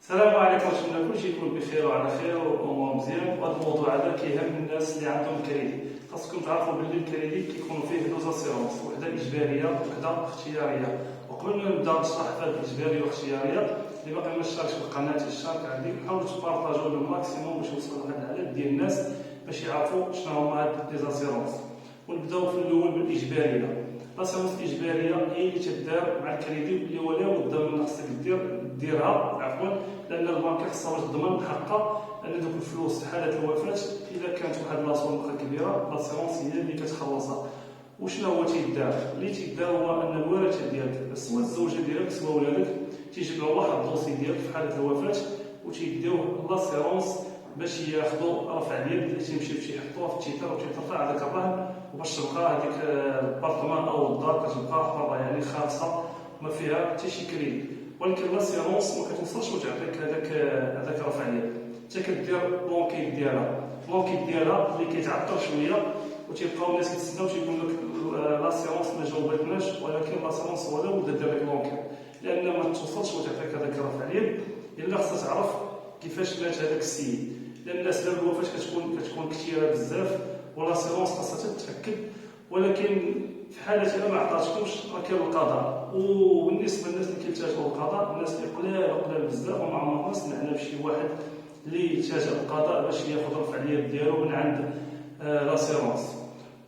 السلام عليكم، نتمنى كلشي يكون بخير وعلى خير ومزيان. وهذا الموضوع هذا كيهم الناس اللي عندهم الكريدي. خاصكم تعرفوا بلي الكريدي كيكونوا فيه دوز اسيرونس، وحده اجباريه وحده اختياريه. وقبل ما نبدا نشرح في هذه الاجباريه والاختياريه اللي باقي ما اشتركش في القناه تشارك عندي، حاولوا تبارطاجوا الماكسيموم باش يوصل لهذا العدد ديال الناس باش يعرفوا شنو هما هاد لي زاسيرونس. ونبداو في الاول بالاجباريه. لاسيرونس الاجباريه هي اللي تدار مع الكريدي اللي ولا بد من خصك ديرها لان البنك خصها باش تضمن حقها ان دوك الفلوس في حاله الوفاه اذا كانت واحد لاصوم كبيره لاسيرونس هي اللي كتخلصها. وشنو هو تيدار؟ اللي تيدار هو ان الورثه ديالك سواء الزوجه ديالك سواء ولادك تيجمعوا واحد الدوسي ديالك في حاله الوفاه وتيديوه لاسيرونس باش ياخذوا رفع اليد اللي تيمشيو تيحطوها في التيتر وتيترفع هذاك الرهن وباش تبقى هذيك البارتمان او الدار كتبقى حره يعني خالصه ما فيها حتى شي كريدي. ولكن لاسيرونس ما كتوصلش وتعطيك هذاك رفع اليد، انت كدير لونكيت ديالها اللي كيتعطل شويه وتيبقاو الناس كيتسناو تيقول لك لاسيرونس ما جاوبتناش، ولكن لاسيرونس هو لا بد دير لك لونكيت لان ما توصلش وتعطيك هذاك رفع اليد. الا خصها تعرف كيفاش مات هذاك السيد، لان اسباب الوفاه كتكون كثيره بزاف ولاسيرونس خاصها تتاكد. ولكن في حاله الا ما عطاتكمش راه كاين القضاء. وبالنسبه للناس اللي كيلتجؤوا للقضاء، الناس اللي قلال بزاف وما عمرنا سمعنا بشي واحد اللي يلتجأ للقضاء باش ياخذ رفع اليد ديالو من عند لاسيرونس.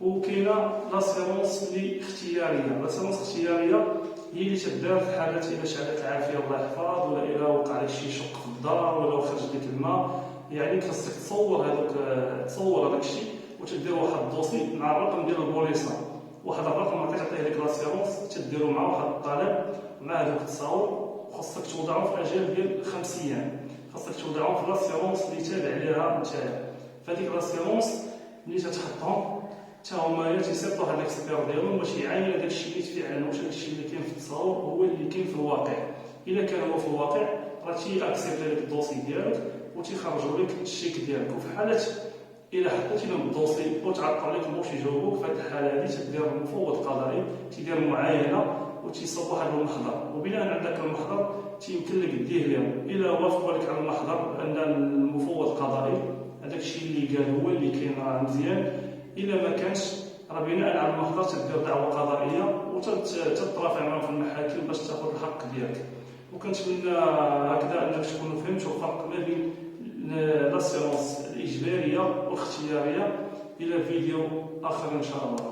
وكاينه لاسيرونس اللي اختياريه. لاسيرونس اختياريه هي اللي تدار في حاله الا شعلت العافيه الله يحفظ، ولا الا وقع لك شي شق في الدار، ولا خرج لك الماء. يعني خاصك تصور هذاك الشيء وتدير واحد الدوسي مع الرقم ديال البوليصه، واحد الرقم غادي تعطيه لك لاسيرونس تديرو مع واحد الطلب مع هذوك التصاور، وخاصك توضعو في اجال ديال 5 ايام. خاصك توضعو في لاسيرونس اللي تابع ليها نتايا. فهاديك لاسيرونس ملي تتحطهم حتى هما تيصيفطوا هاد الاكسبير ديالهم باش يعاين داك الشيء اللي فعلا واش داك الشيء اللي كاين في التصاور هو اللي كاين في الواقع. الا كان هو في الواقع راه تيأكسبتي لك الدوسي ديالك وتيخرجوا لك الشيك ديالك. وفي حاله الا حطيتي لهم الدوسي وتعطل لك باش يجاوبوك، في هذه الحاله هذه تدير مفوض قضائي تيدير معاينه وتيصوب واحد المحضر، وبناء على ذاك المحضر تيمكن لك ديه لهم. الا وافقوا لك على المحضر بان المفوض القضائي هذاك الشيء اللي قال هو اللي كاين راه مزيان، الا ما كانش راه بناء على المحضر تدير دعوه قضائيه وتترافع معهم في المحاكم باش تاخذ الحق ديالك. وكنتمنى هكذا انك تكونوا فهمتوا الفرق ما بين لاسيرونس الاجباريه والاختياريه. الى فيديو اخر ان شاء الله.